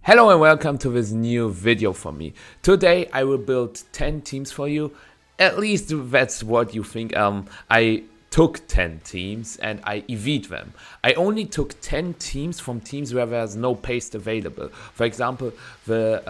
Hello and welcome to this new video from me. Today I will build 10 teams for you. At least that's what you think. I took 10 teams and I EV'd them. I only took 10 teams from teams where there's no paste available. For example, the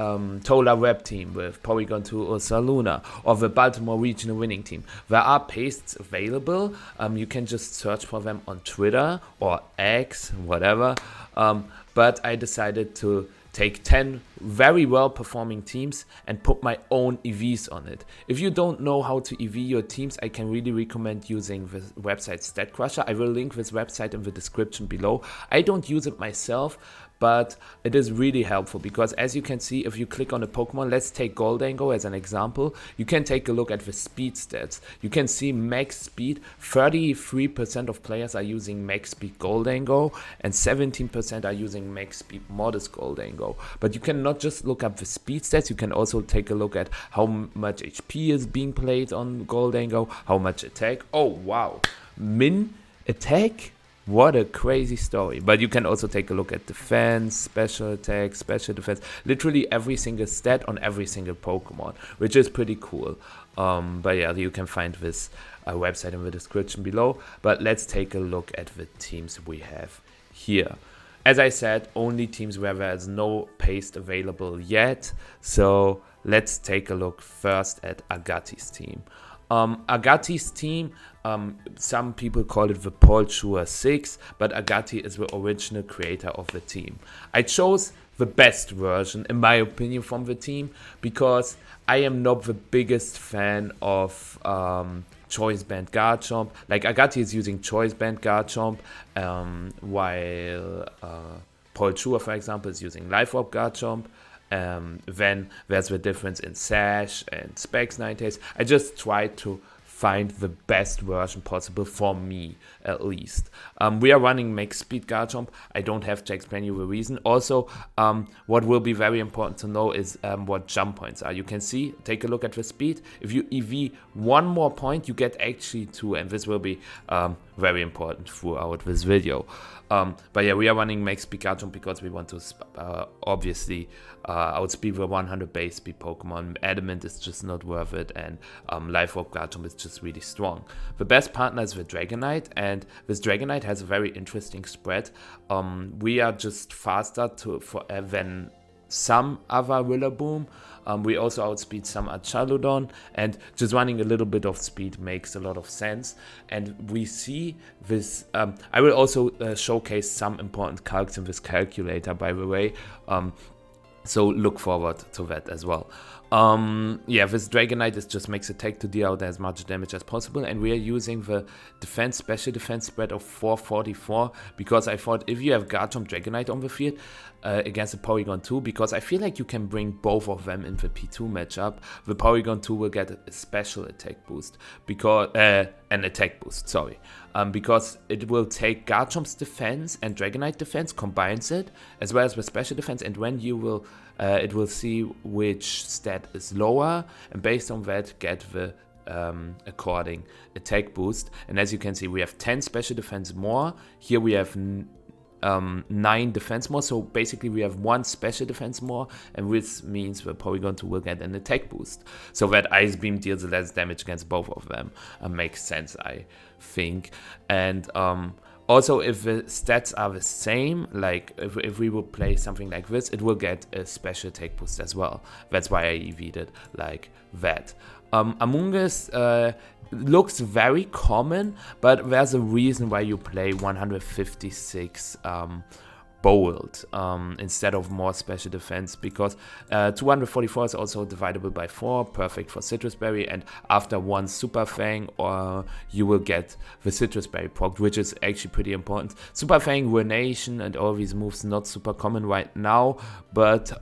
Tola Web team with Porygon 2 or Saluna, or the Baltimore Regional Winning team. There are pastes available. You can just search for them on Twitter or X, whatever. But I decided to take 10 very well performing teams and put my own EVs on it. If you don't know how to EV your teams, I can really recommend using the website StatCrusher. I will link this website in the description below. I don't use it myself, but it is really helpful because as you can see, if you click on a Pokemon, let's take Gholdengo as an example, you can take a look at the speed stats. You can see max speed, 33% of players are using max speed Gholdengo and 17% are using max speed modest Gholdengo. But you cannot just look up the speed stats, you can also take a look at how much HP is being played on Gholdengo, how much attack. Oh wow, min attack? What a crazy story. But you can also take a look at defense, special attack, special defense, literally every single stat on every single Pokemon, which is pretty cool. But yeah, you can find this website in the description below. But let's take a look at the teams we have here. As I said, only teams where there's no paste available yet. So let's take a look first at Agati's team. Agati's team, some people call it the Paul Chua 6, but Agati is the original creator of the team. I chose the best version, in my opinion, from the team because I am not the biggest fan of Choice Band Garchomp. Like Agati is using Choice Band Garchomp, while Paul Chua, for example, is using Life Orb Garchomp. Then there's the difference in Sash and Specs 9 days. I just tried to find the best version possible for me, at least. We are running max speed Garchomp. I don't have to explain you the reason. Also, what will be very important to know is what jump points are. You can see, take a look at the speed. If you EV one more point, you get actually 2, and this will be very important throughout this video. But yeah, we are running max speed Garchomp because we want to obviously outspeed the 100 base speed Pokemon. Adamant is just not worth it, and Life Orb Garchomp is just really strong. The best partner is the Dragonite, and this Dragonite has a very interesting spread. We are just faster than some other Rillaboom. We also outspeed some Archaludon, and just running a little bit of speed makes a lot of sense. And we see this, I will also showcase some important calcs in this calculator, by the way, so look forward to that as well. Yeah, this Dragonite just makes attack to deal out as much damage as possible, and we are using the special defense spread of 444 because I thought if you have Garchomp Dragonite on the field against the Porygon 2, because I feel like you can bring both of them in the P2 matchup, the Porygon 2 will get a special attack boost, because an attack boost, sorry. Because it will take Garchomp's defense and Dragonite defense, combines it, as well as the special defense, and when you will, it will see which stat is lower, and based on that get the according attack boost. And as you can see, we have 10 special defense more. Here we have 9 defense more, so basically we have 1 special defense more, and this means the Porygon 2 will get an attack boost, so that Ice Beam deals less damage against both of them. Makes sense, I think. And also, if the stats are the same, like if we would play something like this, it will get a special attack boost as well. That's why I EV'd it like that. Among Us looks very common, but there's a reason why you play 156 bold instead of more special defense, because 244 is also dividable by 4, perfect for Citrus Berry, and after 1 Super Fang, or you will get the Citrus Berry proc, which is actually pretty important. Super Fang, Ruination, and all these moves not super common right now, but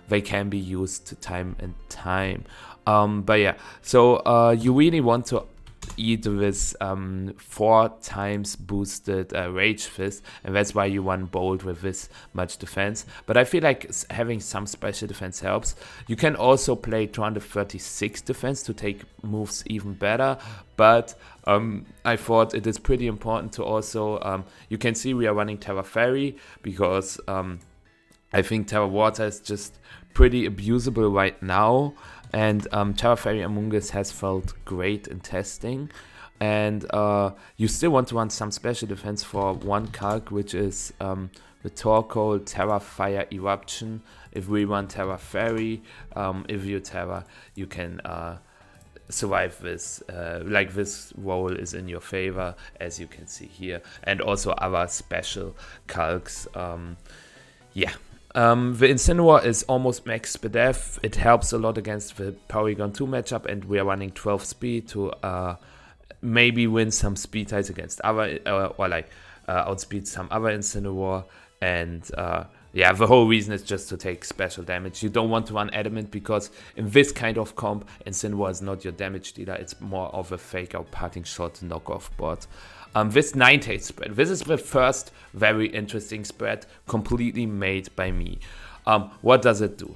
they can be used time and time. But yeah, so you really want to eat this 4 times boosted Rage Fist, and that's why you run bold with this much defense. But I feel like having some special defense helps. You can also play 236 defense to take moves even better, but I thought it is pretty important to also, you can see we are running Tera Fire because I think Tera Water is just pretty abusable right now, and Tera Fire Among Us has felt great in testing. And you still want to run some special defense for one calc, which is the Torkoal Tera Fire Eruption. If we run Tera Fairy, if you Tera, you can survive this. Like this roll is in your favor, as you can see here, and also other special calcs. Yeah. The Incineroar is almost max speed def. It helps a lot against the Porygon 2 matchup, and we are running 12 speed to maybe win some speed ties against other, or like outspeed some other Incineroar. And yeah, the whole reason is just to take special damage. You don't want to run Adamant because in this kind of comp, Incineroar is not your damage dealer. It's more of a fake out parting shot knockoff bot. This 9-8 spread, this is the first very interesting spread completely made by me. What does it do?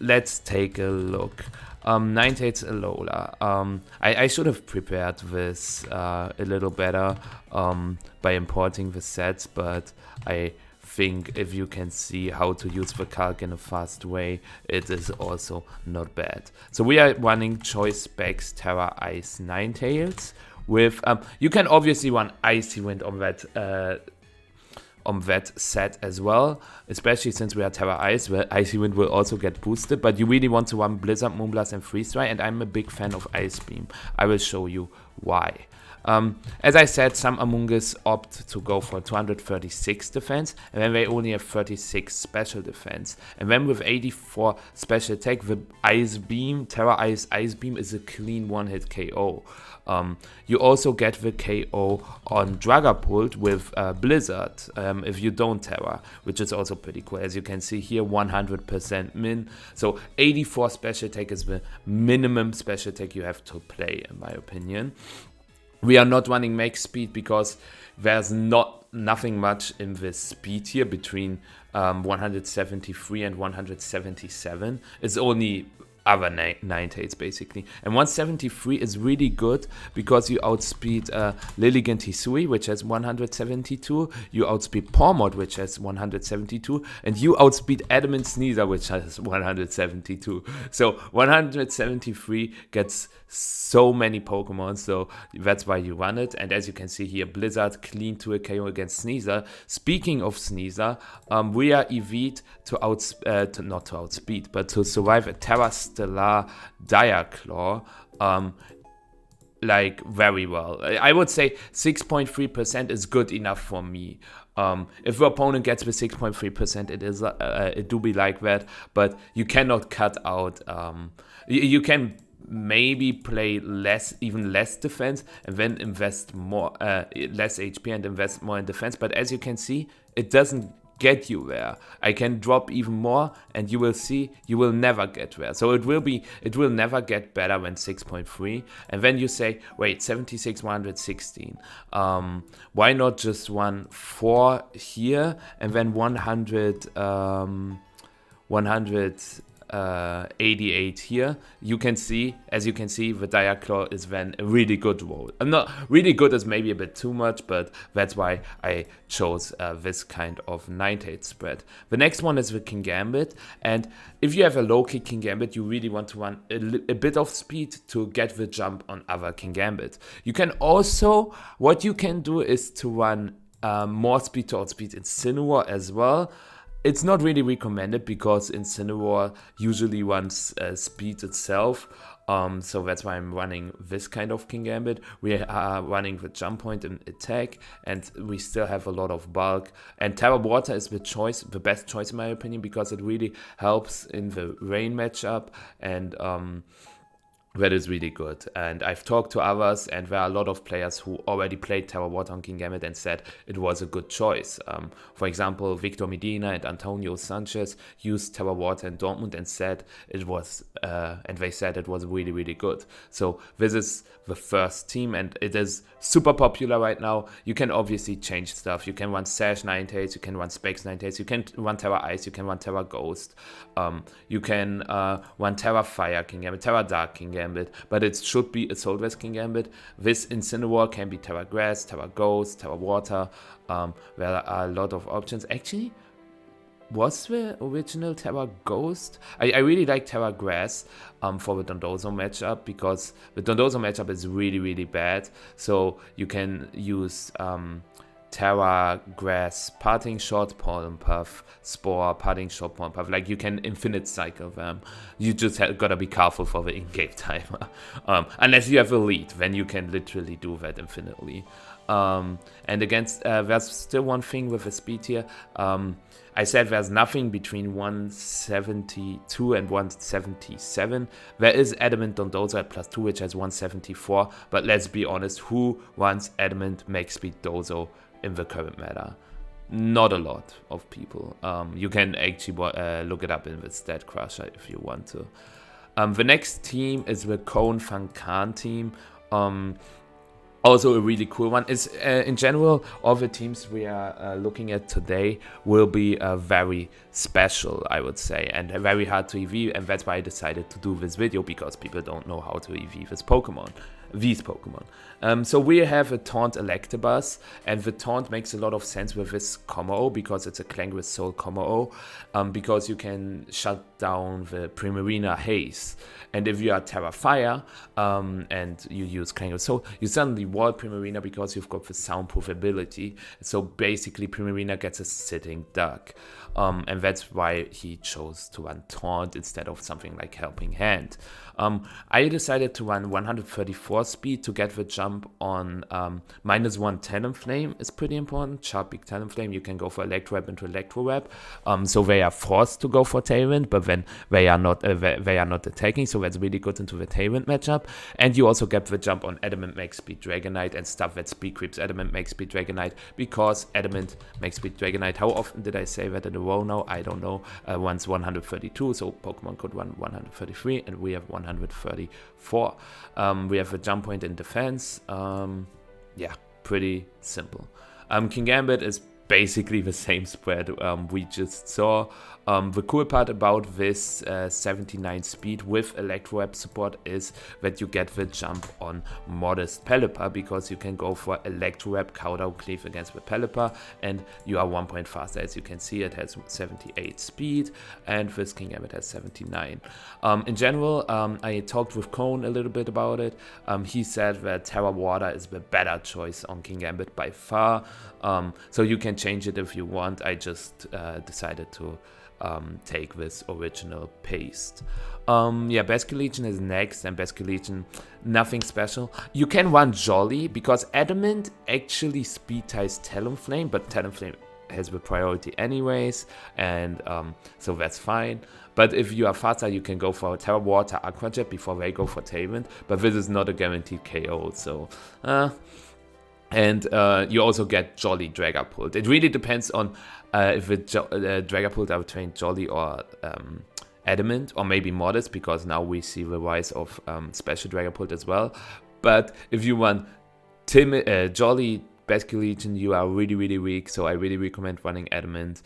Let's take a look. 9-8 Alola. I should have prepared this a little better by importing the sets, but I think if you can see how to use the calc in a fast way, it is also not bad. So we are running Choice Specs Tera Ice Ninetales with you can obviously run Icy Wind on that set as well, especially since we are Tera Ice, where Icy Wind will also get boosted, but you really want to run Blizzard, Moonblast and Freeze Dry, and I'm a big fan of Ice Beam. I will show you why. As I said, some Among Us opt to go for 236 defense, and then they only have 36 special defense. And then with 84 special attack, the Ice Beam, Tera Ice Beam is a clean one-hit KO. You also get the KO on Dragapult with Blizzard if you don't Tera, which is also pretty cool. As you can see here, 100% min. So 84 special attack is the minimum special attack you have to play, in my opinion. We are not running max speed because there's nothing much in this speed here between 173 and 177. It's only other 9-8s basically. And 173 is really good because you outspeed Lilligant Hisui, which has 172, you outspeed Pawmod, which has 172, and you outspeed Adamant Sneasler, which has 172. So 173 gets so many Pokemon, so that's why you run it. And as you can see here, Blizzard clean to a KO against Sneasler. Speaking of Sneasler, we are EV'd to not to outspeed, but to survive a Terra Stellar Diaclaw, like very well. I would say 6.3% is good enough for me. If the opponent gets with 6.3%, it do be like that, but you cannot cut out. You can maybe play even less defense, and then invest more, less HP and invest more in defense. But as you can see, it doesn't get you there. I can drop even more, and you will see you will never get there. So it will never get better than 6.3. And then you say, wait, 76, 116. Why not just run 4 here and then 188 here? You can see, as you can see, the Diaclaw is then a really good roll. Not really good is maybe a bit too much, but that's why I chose this kind of 9-8 spread. The next one is the King Gambit, and if you have a low kick King Gambit, you really want to run a bit of speed to get the jump on other King Gambit. You can also, what you can do is to run more speed to outspeed Incineroar as well. It's not really recommended because Incineroar usually runs speed itself, so that's why I'm running this kind of King Gambit. We are running the jump point and attack, and we still have a lot of bulk. And Tera Water is the best choice in my opinion, because it really helps in the rain matchup, and that is really good. And I've talked to others, and there are a lot of players who already played Tera Water on King Gambit and said it was a good choice. For example, Victor Medina and Antonio Sanchez used Tera Water in Dortmund and said it was, and they said it was really, really good. So this is the first team, and it is super popular right now. You can obviously change stuff. You can run Sash 9-8s, you can run Specs 9-8s, you can run Tera Ice, you can run Tera Ghost, you can run Tera Fire King Gambit, Tera Dark King Gambit, but it should be a Soul West King Gambit. This Incineroar can be Tera Grass, Tera Ghost, Tera Water. There are a lot of options. Actually, was the original Tera Ghost? I really like Tera Grass for the Dondozo matchup, because the Dondozo matchup is really, really bad. So you can use Tera Grass, Parting Shot, Pollen Puff, Spore, Parting Shot, Pollen Puff. Like, you can infinite cycle them. You just gotta be careful for the in-game timer. Unless you have a lead, then you can literally do that infinitely. And against, there's still one thing with the speed here. I said there's nothing between 172 and 177. There is Adamant Dondozo at +2, which has 174. But let's be honest, who wants Adamant Max Speed Dozo in the current meta? Not a lot of people. You can actually look it up in the Stat Crusher if you want to. The next team is the Koen Van Kaan team. Also a really cool one. Is in general, all the teams we are looking at today will be very special, I would say, and very hard to EV, and that's why I decided to do this video, because people don't know how to EV these Pokemon. So we have a Taunt Electabuzz, and the Taunt makes a lot of sense with this Kommo-o, because it's a Clangris Soul Kommo-o, because you can shut down the Primarina Haze. And if you are Tera Fire and you use Clangris Soul, you suddenly wall Primarina because you've got the soundproof ability. So basically Primarina gets a sitting duck. And that's why he chose to run Taunt instead of something like Helping Hand. I decided to run 134 speed to get the jump on -1 Talonflame is pretty important. Sharp Big Talonflame, you can go for Electro Web into Electro Web. So they are forced to go for Tailwind, but then they are not attacking, so that's really good into the Tailwind matchup. And you also get the jump on Adamant Max Speed Dragonite and stuff that speed creeps Adamant Max Speed Dragonite, because Adamant Max Speed Dragonite, how often did I say that in a row now? I don't know. Once 132, so Pokemon could run 133, and we have 134. We have a jump point in defense. Yeah, pretty simple. King Gambit is basically the same spread we just saw. The cool part about this 79 speed with Electro Web support is that you get the jump on Modest Pelipper, because you can go for Electro Web, Counter Cleave against the Pelipper, and you are 1 point faster. As you can see, it has 78 speed, and this King Gambit has 79. In general, I talked with Koen a little bit about it. He said that Tera Water is the better choice on King Gambit by far. So you can change it if you want. I just decided to take this original paste. Yeah, Basculegion is next, and Basculegion, nothing special. You can run Jolly, because Adamant actually speed ties Talonflame, but Talonflame has the priority anyways, and so that's fine. But if you are faster, you can go for Tera Water, Aqua Jet before they go for Tailwind, but this is not a guaranteed KO, so and you also get Jolly Dragapult. It really depends on if Dragapult are trained Jolly or Adamant, or maybe Modest, because now we see the rise of Special Dragapult as well. But if you want Jolly Basculegion, you are really, really weak, so I really recommend running Adamant.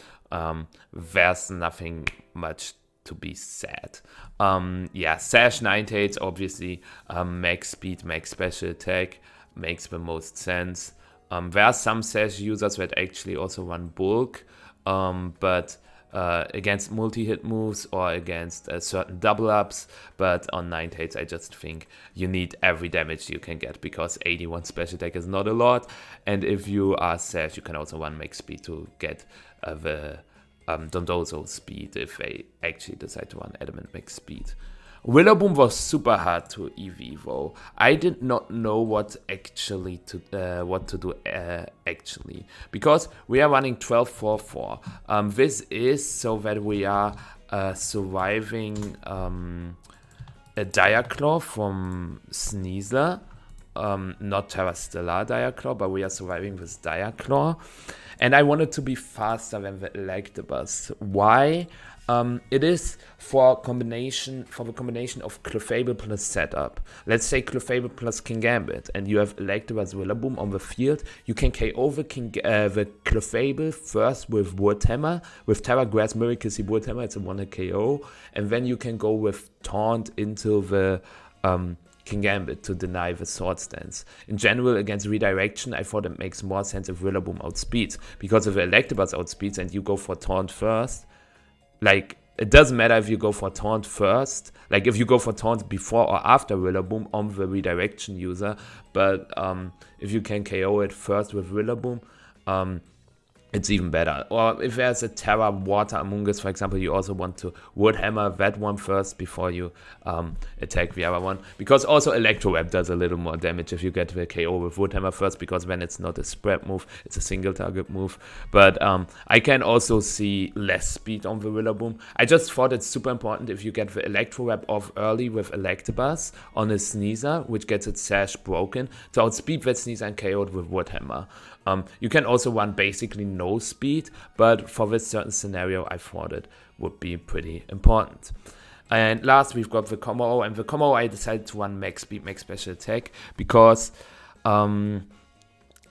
There's nothing much to be said. Yeah, Sash Ninetales, obviously, max speed, max special attack, makes the most sense. There are some Sash users that actually also run Bulk, but against multi-hit moves or against certain double-ups, but on Ninetales I just think you need every damage you can get, because 81 special attack is not a lot, and if you are Sash, you can also run max speed to get the Dondozo speed if they actually decide to run Adamant max speed. Rillaboom was super hard to EV though. I did not know what to do actually, because we are running 12-4-4. This is so that we are surviving a Diaclaw from Sneasler. Not Terrastellar Diaclaw, but we are surviving this Diaclaw. And I wanted to be faster than the Electabuzz. Why? It is for the combination of Clefable plus setup. Let's say Clefable plus King Gambit, and you have Electabuzz Rillaboom on the field. You can KO the Clefable first with Woodhammer, with Tera Grass Miracle Seed Woodhammer, it's a 1-hit KO, and then you can go with Taunt into the King Gambit to deny the Sword Stance. In general, against Redirection, I thought it makes more sense if Rillaboom outspeeds, because if Electabuzz outspeeds and you go for Taunt first, like, it doesn't matter if you go for taunt first, like if you go for taunt before or after Rillaboom on the redirection user, but if you can KO it first with Rillaboom, it's even better. Or if there's a Tera Water Among Us, for example, you also want to Wood Hammer that one first before you attack the other one. Because also Electro Web does a little more damage if you get the KO with Wood Hammer first, because then it's not a spread move, it's a single target move. But I can also see less speed on the Rillaboom. I just thought it's super important if you get the Electro Web off early with Electabuzz on a Sneasler, which gets its Sash broken, to outspeed that Sneasler and KO it with Wood Hammer. You can also run basically no speed, but for this certain scenario, I thought it would be pretty important. And last, we've got the Kommo-o, and the Kommo-o I decided to run max speed, max special attack, because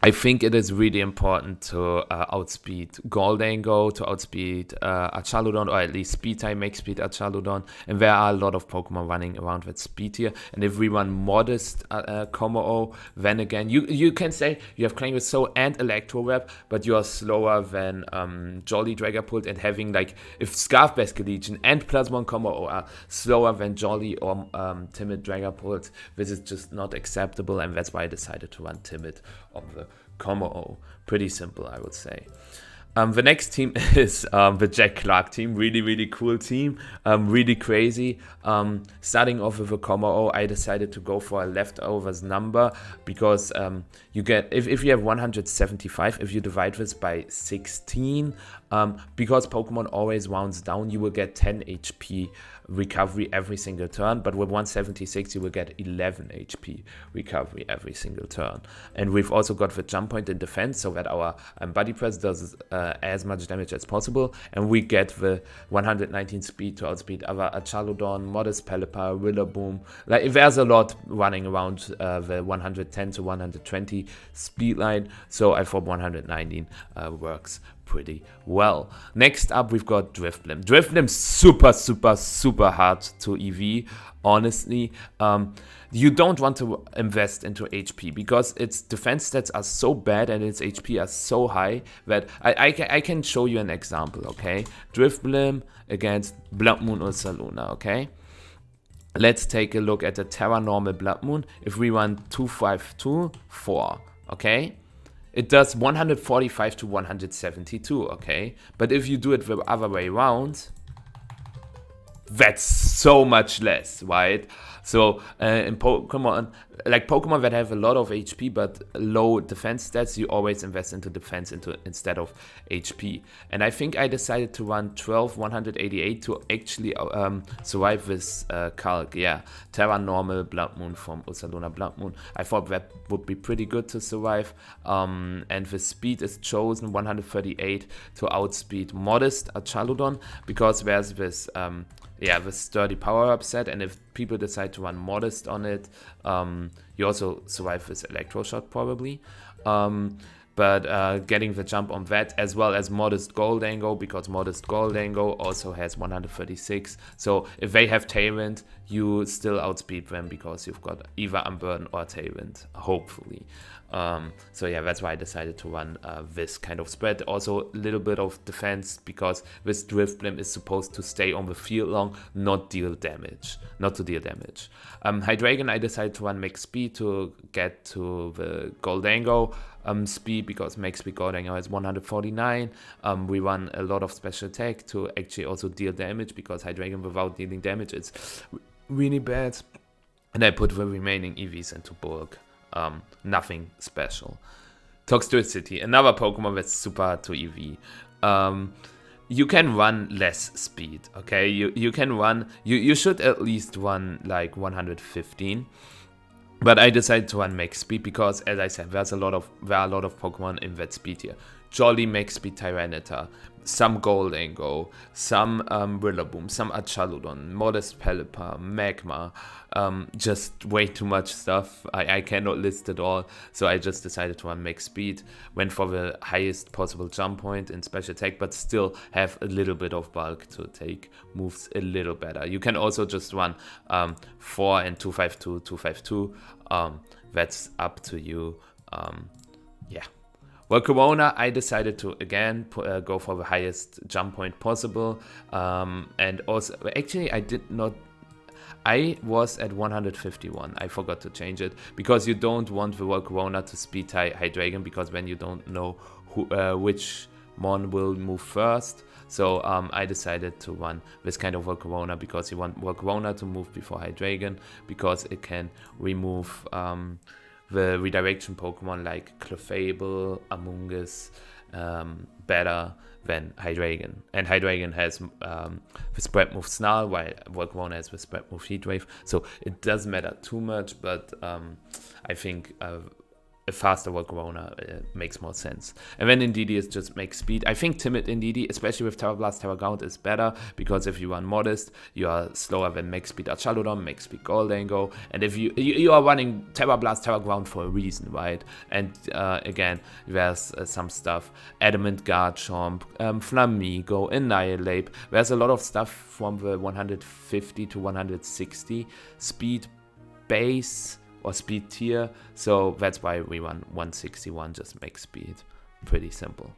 I think it is really important to outspeed Gholdengo, to outspeed Archaludon, or at least speed time, make speed Archaludon. And there are a lot of Pokemon running around with speed here. And if we run modest Kommo-o, then again, you can say you have Clangus So and Electro Web, but you are slower than Jolly Dragapult, and having, like, if Scarf Basculegion and Plasmon Kommo-o are slower than Jolly or Timid Dragapult, this is just not acceptable, and that's why I decided to run Timid on the Kommo-o. Pretty simple, I would say. The next team is the Jack Clark team. Really, really cool team. Really crazy. Starting off with a Kommo-o, I decided to go for a leftovers number, because you get, if you have 175, if you divide this by 16, because Pokemon always rounds down, you will get 10 HP recovery every single turn, but with 176 you will get 11 HP recovery every single turn. And we've also got the jump point in defense, so that our body press does as much damage as possible, and we get the 119 speed to outspeed other Archaludon, Modest Pelipper, Rillaboom. Like, there's a lot running around the 110 to 120 speed line, so I thought 119 works pretty well. Next up, we've got Drifblim. Drifblim super hard to EV, honestly. You don't want to invest into HP, because its defense stats are so bad and its HP are so high that I can show you an example, okay? Drifblim against Bloodmoon Ursaluna, okay? Let's take a look at the Terra Normal Bloodmoon. If we run 252-4, okay? It does 145 to 172, okay? But if you do it the other way around, that's so much less, right? So in Pokemon, like Pokemon that have a lot of HP but low defense stats, you always invest into defense instead of HP. And I think I decided to run 12188 to actually survive this Calc. Yeah, Terra Normal Bloodmoon from Ursaluna Bloodmoon. I thought that would be pretty good to survive. And the speed is chosen 138 to outspeed Modest Archaludon, because there's this this sturdy power-up set, and if people decide to run Modest on it, you also survive with Electro Shot probably. But getting the jump on that, as well as Modest Gholdengo, because Modest Gholdengo also has 136. So if they have Tailwind, you still outspeed them, because you've got either Unburden or Tailwind, hopefully. So yeah, that's why I decided to run this kind of spread. Also a little bit of defense, because this Drifblim is supposed to stay on the field long, not to deal damage. Hydreigon, I decided to run max speed to get to the Gholdengo speed, because max speed Gholdengo is 149. We run a lot of special attack to actually also deal damage, because Hydreigon without dealing damage is really bad. And I put the remaining EVs into bulk. Nothing special. Toxtricity, another Pokemon that's super hard to EV. You can run less speed, okay? You can run, you should at least run like 115. But I decided to run max speed, because, as I said, there are a lot of Pokemon in that speed here. Jolly max speed Tyranitar, some Gholdengo, some Rillaboom, some Archaludon, Modest Pelipper, Magma, just way too much stuff. I cannot list it all, so I just decided to run max speed, went for the highest possible jump point in special attack, but still have a little bit of bulk to take moves a little better. You can also just run 4 and 252, 252. That's up to you. Yeah. Volcarona, I decided to again go for the highest jump point possible, and also actually I was at 151. I forgot to change it because you don't want the Volcarona to speed tie Hydreigon, because when you don't know which mon will move first. So I decided to run this kind of Volcarona because you want Volcarona to move before Hydreigon, because it can remove the redirection Pokemon like Clefable, Amoonguss, better than Hydreigon. And Hydreigon has the spread move Snarl, while Volcarona has the spread move Heatwave. So it doesn't matter too much, but I think a faster Volcarona makes more sense. And then Indeedee is just max speed. I think timid Indeedee, especially with Terra Blast, Terra Ground, is better, because if you run Modest, you are slower than max speed Archaludon, max speed Gholdengo, and if you are running Terra Blast, Terra Ground for a reason, right? And again, there's some stuff, Adamant Garchomp, Flamigo, Annihilate. There's a lot of stuff from the 150 to 160 speed base or speed tier, so that's why we run 161, just make speed. Pretty simple.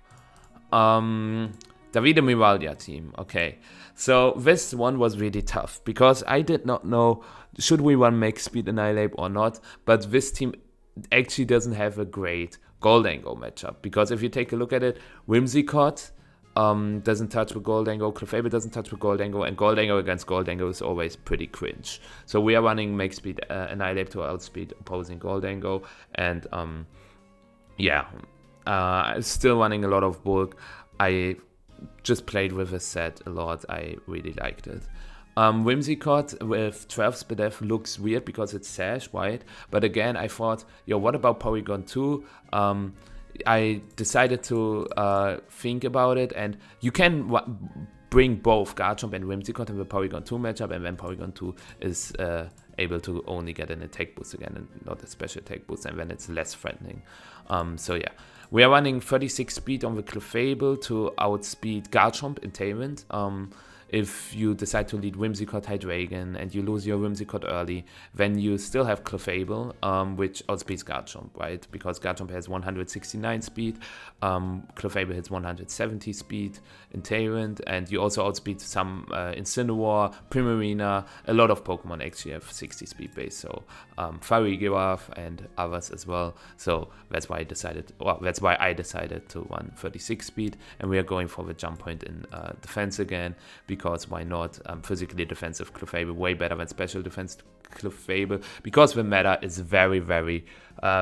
Davide Miraglia team. Okay, so this one was really tough because I did not know should we run make speed Annihilate or not, but this team actually doesn't have a great Gholdengo matchup, because if you take a look at it, Whimsicott doesn't touch with Gholdengo, Clefable doesn't touch with Gholdengo, and Gholdengo against Gholdengo is always pretty cringe. So we are running make speed Annihilate to outspeed opposing Gholdengo, and still running a lot of bulk. I just played with a set a lot. I really liked it. Whimsicott with 12 Spadef looks weird because it's Sash, right? But again, I thought, what about Porygon 2? I decided to think about it, and you can bring both Garchomp and Whimsicott in the Porygon 2 matchup, and then Porygon 2 is able to only get an attack boost again and not a special attack boost, and then it's less threatening. So yeah, we are running 36 speed on the Clefable to outspeed Garchomp in Tailwind. If you decide to lead Whimsicott Hydreigon and you lose your Whimsicott early, then you still have Clefable, which outspeeds Garchomp, right? Because Garchomp has 169 speed, Clefable has 170 speed in Tailwind, and you also outspeed some Incineroar, Primarina. A lot of Pokemon actually have 60 speed base, so Farigiraf and others as well. So that's why I decided to run 36 speed, and we are going for the jump point in defense again, because why not? Physically defensive Clefable, way better than special defense Clefable, because the meta is very, very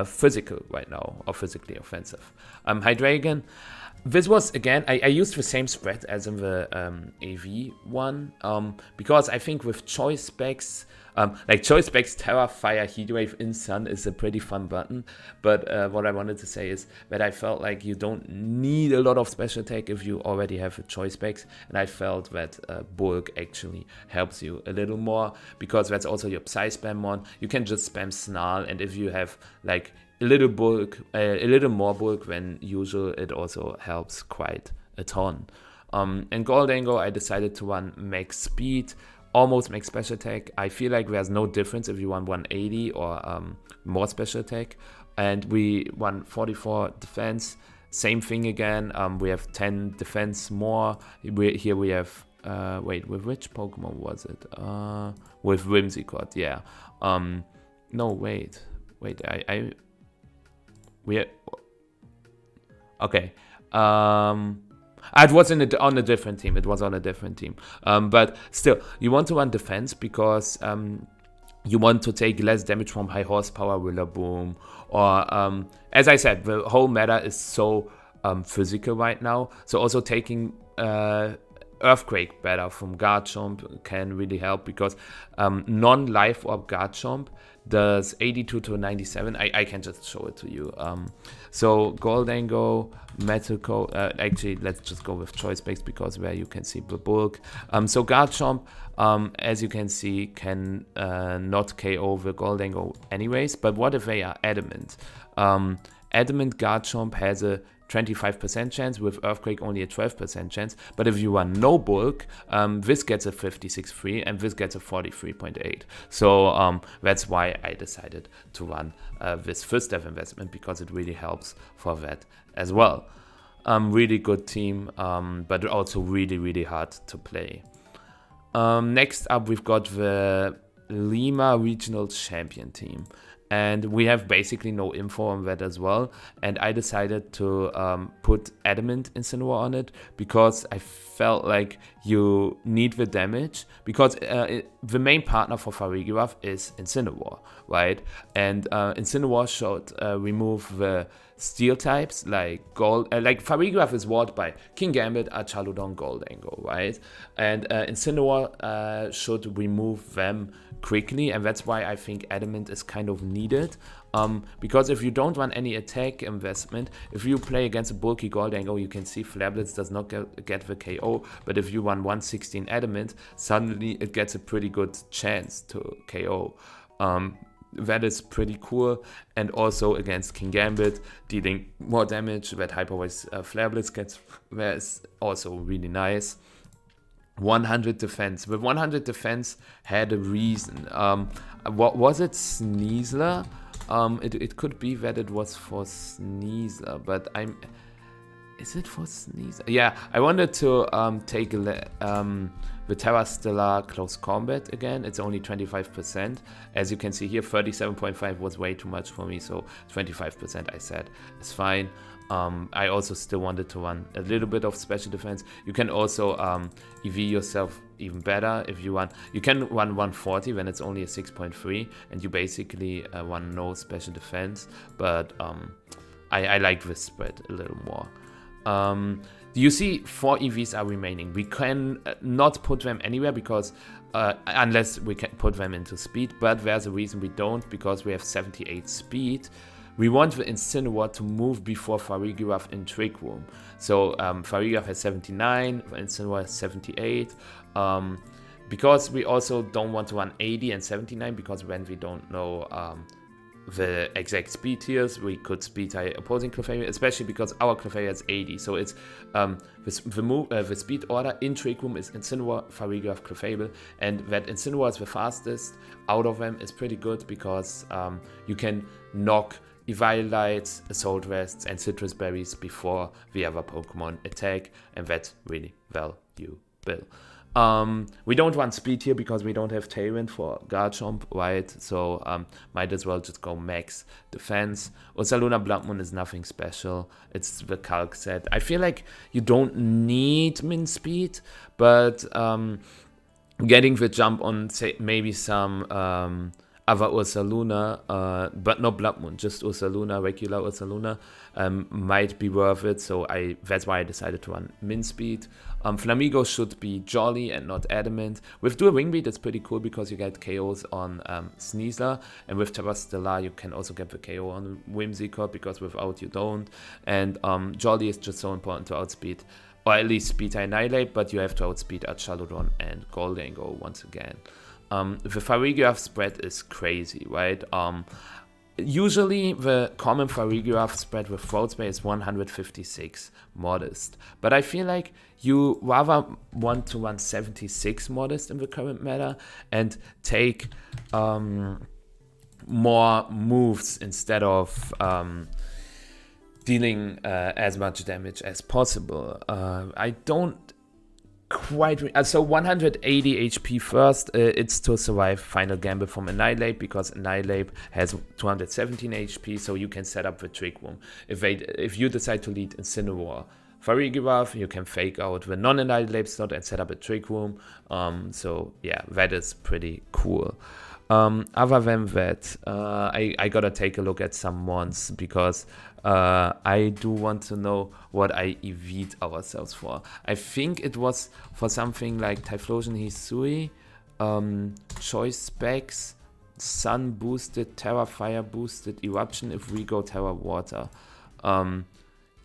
physical right now, or physically offensive. Hydreigon, this was, again, I used the same spread as in the AV one, because I think with choice specs, choice specs, Tera Fire, Heatwave in Sun is a pretty fun button, but what I wanted to say is that I felt like you don't need a lot of special attack if you already have a choice specs, and I felt that bulk actually helps you a little more, because that's also your Psy spam mon. You can just spam Snarl, and if you have like a little more bulk than usual, it also helps quite a ton. In Gholdengo, I decided to run max speed, almost max special attack. I feel like there's no difference if you run 180 or more special attack. And we run 44 defense, same thing again. We have 10 defense more. Here we have, with which Pokemon was it? With Whimsicott, yeah. No, wait, okay. It was on a different team. But still, you want to run defense because you want to take less damage from high horsepower Rillaboom, or as I said, the whole meta is so physical right now. So also taking Earthquake better from Garchomp can really help, because non-life orb Garchomp does 82 to 97. I can just show it to you. So Gholdengo, Metal Coat, actually let's just go with choice specs, because where you can see the bulk. So Garchomp, as you can see, can not KO the Gholdengo anyways, but what if they are adamant? Adamant Garchomp has a 25% chance, with Earthquake only a 12% chance. But if you run no bulk, this gets a 56.3 and this gets a 43.8. So that's why I decided to run this first step investment, because it really helps for that as well. Really good team, but also really, really hard to play. Next up, we've got the Lima Regional Champion team. And we have basically no info on that as well. And I decided to put Adamant Incineroar on it, because I felt like you need the damage. Because the main partner for Farigiraf is Incineroar, right? And Incineroar should remove the steel types like Farigiraf is walled by King Gambit, Archaludon, Gholdengo, right? And Incineroar should remove them quickly, and that's why I think Adamant is kind of needed. Because if you don't run any attack investment, if you play against a bulky Gholdengo, you can see Flare Blitz does not get the KO, but if you run 116 Adamant, suddenly it gets a pretty good chance to KO. That is pretty cool. And also against King Gambit, dealing more damage that Hyper Voice Flare Blitz gets, that is also really nice. 100 defense. With 100 defense had a reason. What was it? Sneasler? It could be that it was for Sneasler, but is it for Sneasler? Yeah, I wanted to take the Tera Stellar Close Combat again. It's only 25%. As you can see here, 37.5 was way too much for me, so 25% I said is fine. I also still wanted to run a little bit of special defense. You can also EV yourself even better if you want. You can run 140 when it's only a 6.3, and you basically run no special defense. But I like this spread a little more. You see 4 EVs are remaining. We can not put them anywhere, because unless we can put them into speed, but there's a reason we don't, because we have 78 speed. We want the Incineroar to move before Farigiraf in Trick Room. So Farigiraf has 79, Incineroar has 78. Because we also don't want to run 80 and 79, because when we don't know the exact speed tiers, we could speed tie opposing Clefairy, especially because our Clefairy has 80. So it's the speed order in Trick Room is Incineroar, Farigiraf, Clefable, and that Incineroar is the fastest out of them is pretty good, because you can knock Eviolites, Assault Vests, and Citrus Berries before the other Pokemon attack, and that's really valuable. We don't want speed here because we don't have Tailwind for Garchomp, right? So might as well just go max defense. Ursaluna Bloodmoon is nothing special. It's the Calc set. I feel like you don't need min speed, but getting the jump on, say, maybe some other Ursaluna, but no Bloodmoon, just Ursaluna, regular Ursaluna, might be worth it. So that's why I decided to run min speed. Flamigo should be Jolly and not Adamant. With Dual Wing Beat, it's pretty cool because you get KOs on Sneasler, and with Tera Stellar you can also get the KO on Whimsicott, because without you don't. And Jolly is just so important to outspeed, or at least speed Annihilate, but you have to outspeed Archaludon and Gholdengo once again. The Farigiraf spread is crazy, right? Usually the common Farigiraf spread with Throat Spray is 156 modest, but I feel like you rather want to run 76 modest in the current meta and take more moves instead of dealing as much damage as possible. I don't quite so 180 HP first, it's to survive Final Gambit from Annihilate, because Annihilate has 217 HP, so you can set up the Trick Room. If you decide to lead Incineroar Farigiraf, you can fake out the non-Annihilate slot and set up a Trick Room. So yeah, that is pretty cool. Other than that, I gotta take a look at some mons, because I do want to know what I EV'd ourselves for. I think it was for something like Typhlosion Hisui, Choice Specs, Sun boosted, Tera Fire boosted, Eruption if we go Tera Water.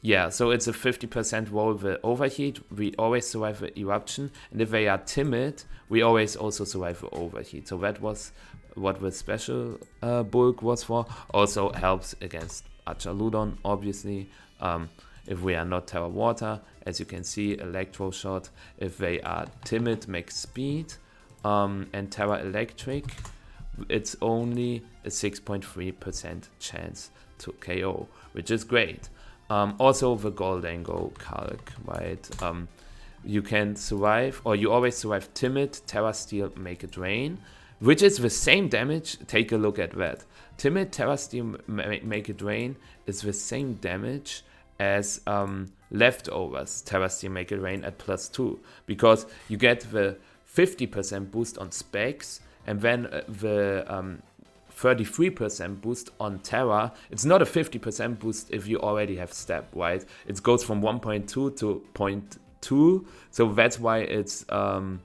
Yeah, so it's a 50% roll the Overheat. We always survive the Eruption, and if they are timid, we always also survive the Overheat. So that was what the special bulk was for. Also helps against Archaludon, obviously. if we are not Tera Water. As you can see, Electro Shot, if they are timid, max speed, and Tera Electric, it's only a 6.3% chance to KO, which is great. Also the Gholdengo Calc, right? You can survive, or you always survive Timid, Terra Steel, Make It Rain, which is the same damage. Take a look at that. Timid, Terra Steel, Make It Rain is the same damage as Leftovers, Terra Steel, Make It Rain at +2, because you get the 50% boost on Specs, and then the 33% boost on Terra. It's not a 50% boost if you already have Step, right? It goes from 1.2 to 0.2, so that's why it's from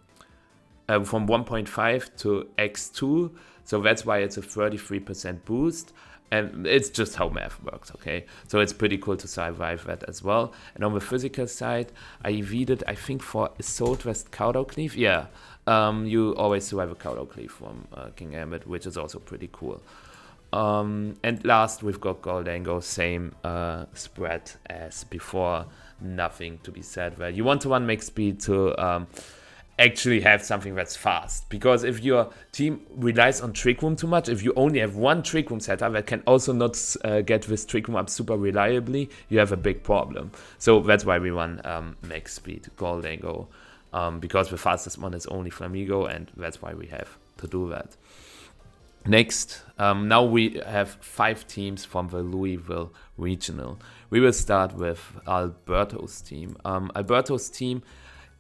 1.5 to x2, so that's why it's a 33% boost. And it's just how math works, okay? So it's pretty cool to survive that as well. And on the physical side, I EV'd it, I think, for Assault Vest Kauto Cleave. Yeah, you always survive a Kauto Cleave from King Gambit, which is also pretty cool. And last, we've got Gholdengo, same spread as before. Nothing to be said there. You want to run max speed to actually have something that's fast, because if your team relies on Trick Room too much, if you only have one Trick Room setup that can also not get this Trick Room up super reliably, you have a big problem. So that's why we run max speed Gholdengo, because the fastest one is only Flamigo, and that's why we have to do that. Next, now we have 5 teams from the Louisville Regional. We will start with Alberto's team. Alberto's team,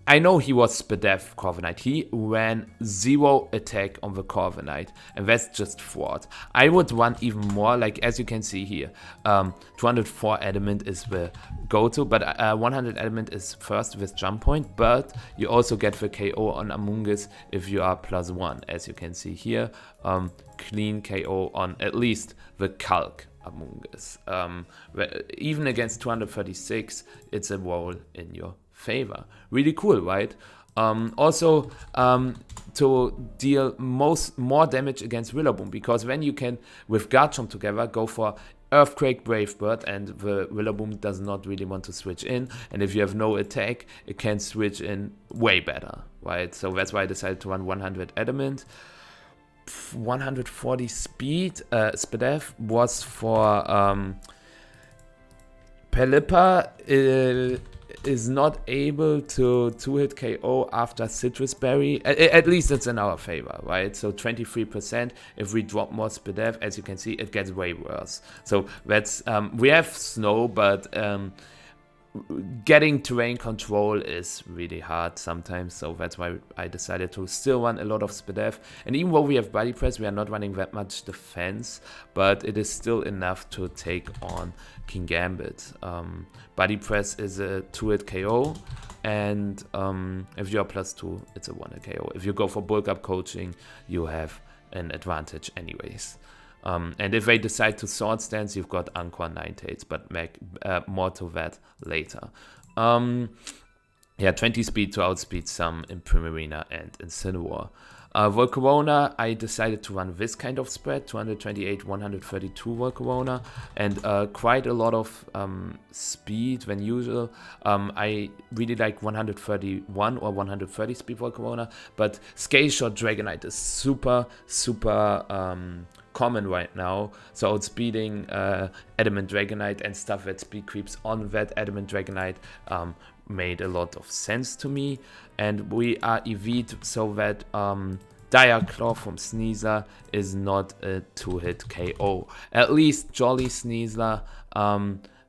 I know he was Spadef Corviknight. He ran 0 attack on the Corviknight, and that's just fraud. I would run even more, like as you can see here. 204 Adamant is the go-to, but 100 Adamant is first with Jump Point, but you also get the KO on Amoonguss if you are +1, as you can see here. Clean KO on at least the Calc Amoonguss. Even against 236, it's a roll in your favor. Really cool, right? Also to deal more damage against Rillaboom, because when you can with Garchomp together go for Earthquake, Brave Bird, and the Rillaboom does not really want to switch in, and if you have no attack, it can switch in way better, right? So that's why I decided to run 100 Adamant. 140 speed. Spadef was for Pelipper. Is not able to 2-hit KO after Citrus Berry. At least it's in our favor, right? So 23%. If we drop more Spadef, as you can see, it gets way worse. So that's we have Snow, but getting terrain control is really hard sometimes, so that's why I decided to still run a lot of Spadef. And even though we have Body Press, we are not running that much defense, but it is still enough to take on King Gambit. Body Press is a 2-hit KO, and if you're +2, it's a 1-hit KO. If you go for bulk up coaching, you have an advantage anyways. And if they decide to Sword Stance, you've got Anqua Ninetales, but more to that later. Yeah, 20 speed to outspeed some in Primarina and Incineroar. Volcarona, I decided to run this kind of spread, 228, 132 Volcarona, and quite a lot of speed when usual. I really like 131 or 130 speed Volcarona, but Scale Shot Dragonite is super common right now, so outspeeding Adamant Dragonite and stuff that speed creeps on that Adamant Dragonite made a lot of sense to me. And we are EV'd so that Dire Claw from Sneasler is not a 2-hit KO. At least Jolly Sneasler,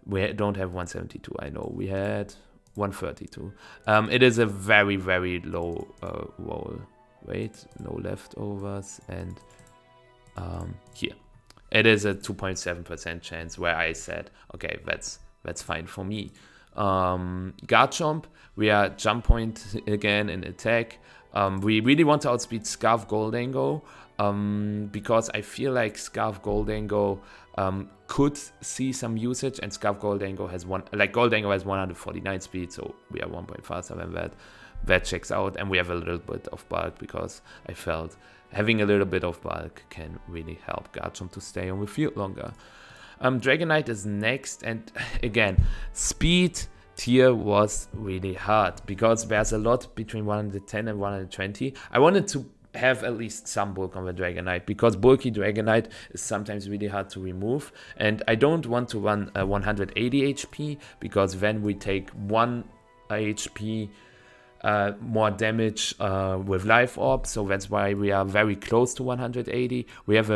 we don't have 172, I know, we had 132. It is a very low roll. Wait, no leftovers, and here. It is a 2.7% chance where I said, okay, that's fine for me. Garchomp, we are Jump Point again in attack. We really want to outspeed Scarf Gholdengo, because I feel like Scarf Gholdengo could see some usage, and Scarf Gholdengo has Gholdengo has 149 speed, so we are 1 point faster than that. That checks out, and we have a little bit of bulk, because I felt having a little bit of bulk can really help Garchomp to stay on the field longer. Dragonite is next, and again, speed tier was really hard because there's a lot between 110 and 120. I wanted to have at least some bulk on the Dragonite because bulky Dragonite is sometimes really hard to remove, and I don't want to run 180 HP because then we take 1 HP more damage with Life Orb, so that's why we are very close to 180. We have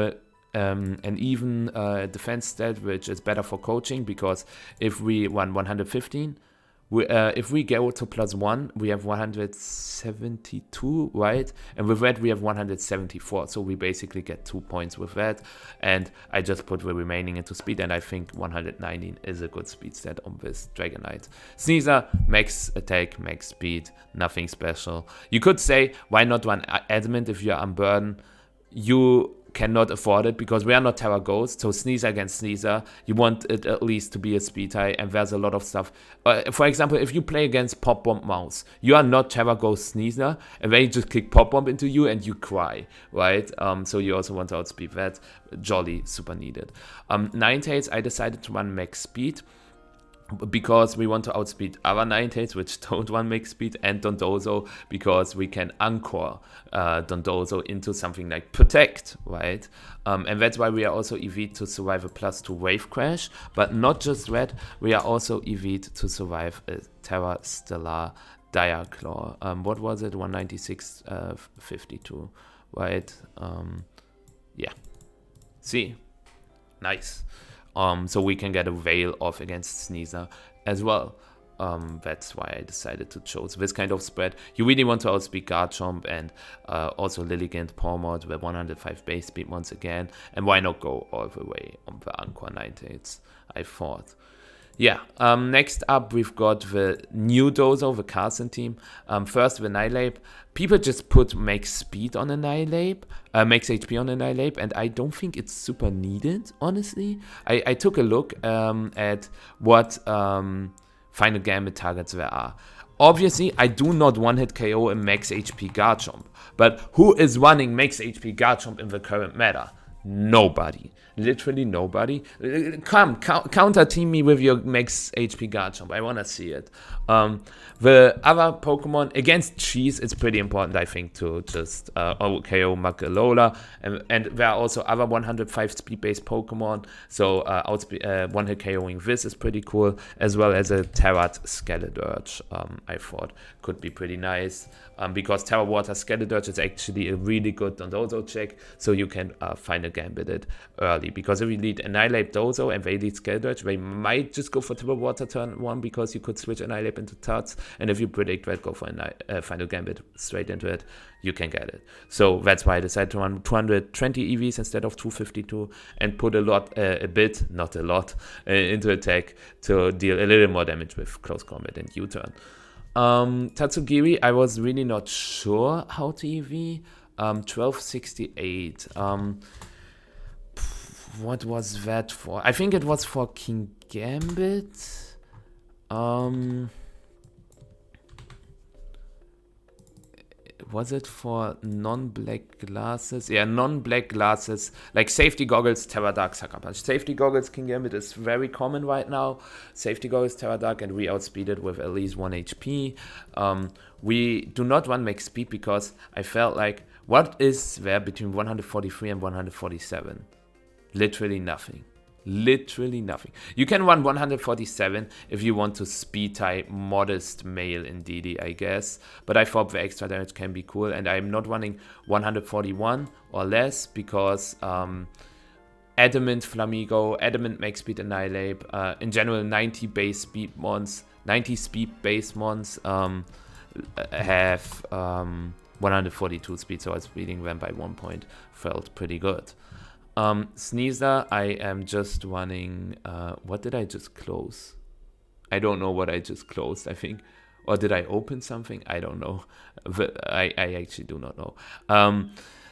an even defense stat which is better for coaching because if we run 115, if we go to +1, we have 172, right? And with that, we have 174. So we basically get 2 points with that. And I just put the remaining into speed. And I think 119 is a good speed stat on this Dragonite. Sneasler, max attack, max speed, nothing special. You could say, why not run Adamant if you're unburdened? You cannot afford it because we are not Tera Ghost, so Sneasler against Sneasler, you want it at least to be a speed tie, and there's a lot of stuff. For example, if you play against Pop Bomb Mouse, you are not Tera Ghost Sneasler, and then you just kick Pop Bomb into you and you cry, right? So you also want to outspeed that. Jolly, super needed. Ninetales, I decided to run max speed because we want to outspeed other Ninetales which don't run max speed, and Dozo because we can anchor Dozo into something like Protect, right? And that's why we are also EV'd to survive a +2 Wave Crash, but not just that, we are also EV'd to survive a Terra Stellar Diaclaw. What was it? 196, 52, right? Yeah. See? Nice. So we can get a Veil off against Sneasler as well. That's why I decided to choose this kind of spread. You really want to outspeed Garchomp and also Lilligant, Pawmod with 105 base speed once again. And why not go all the way on the Anchor Ninetales, I thought. Yeah, next up we've got the new Dozo, the Carson team. First, the Nilape. People just put max speed on a Nilape, max HP on a Nilape, and I don't think it's super needed, honestly. I took a look at what final Gambit targets there are. Obviously, I do not one-hit KO a max HP Garchomp, but who is running max HP Garchomp in the current meta? Nobody. Literally nobody. Come, counter team me with your max HP Garchomp. I want to see it. The other Pokemon, against Cheese, it's pretty important, I think, to just KO Magalola. And there are also other 105 speed-based Pokemon. So one-hit KOing this is pretty cool, as well as a Terrat Skeledirge, I thought could be pretty nice. Because Tera Water Skeledirge is actually a really good Dozo check, so you can final Gambit it early. Because if you lead Annihilate Dozo and they lead Skeledirge, they might just go for Tera Water turn 1 because you could switch Annihilate into Tuts, and if you predict that, go for final Gambit straight into it, you can get it. So that's why I decided to run 220 EVs instead of 252 and put a bit, not a lot, into attack to deal a little more damage with close combat and U-turn. Tatsugiri, I was really not sure how to EV. 1268. What was that for? I think it was for King Gambit. Was it for non-black glasses? Yeah, non-black glasses, like safety goggles, Terra Dark, Sucker Punch. Safety goggles, King Gambit is very common right now. Safety goggles, Terra Dark, and we outspeeded with at least 1 HP. We do not run max speed because I felt like, what is there between 143 and 147? Literally nothing. Literally nothing. You can run 147 if you want to speed tie modest male in DD, I guess. But I thought the extra damage can be cool. And I'm not running 141 or less because Adamant Flamigo, Adamant max speed Annihilate, in general 90 base speed mons, 90 speed base mons have 142 speed. So I was beating them by 1 point. Felt pretty good. Sneasler, I am just running, what did I just close? I don't know what I just closed, I think. Or did I open something? I don't know. I actually do not know.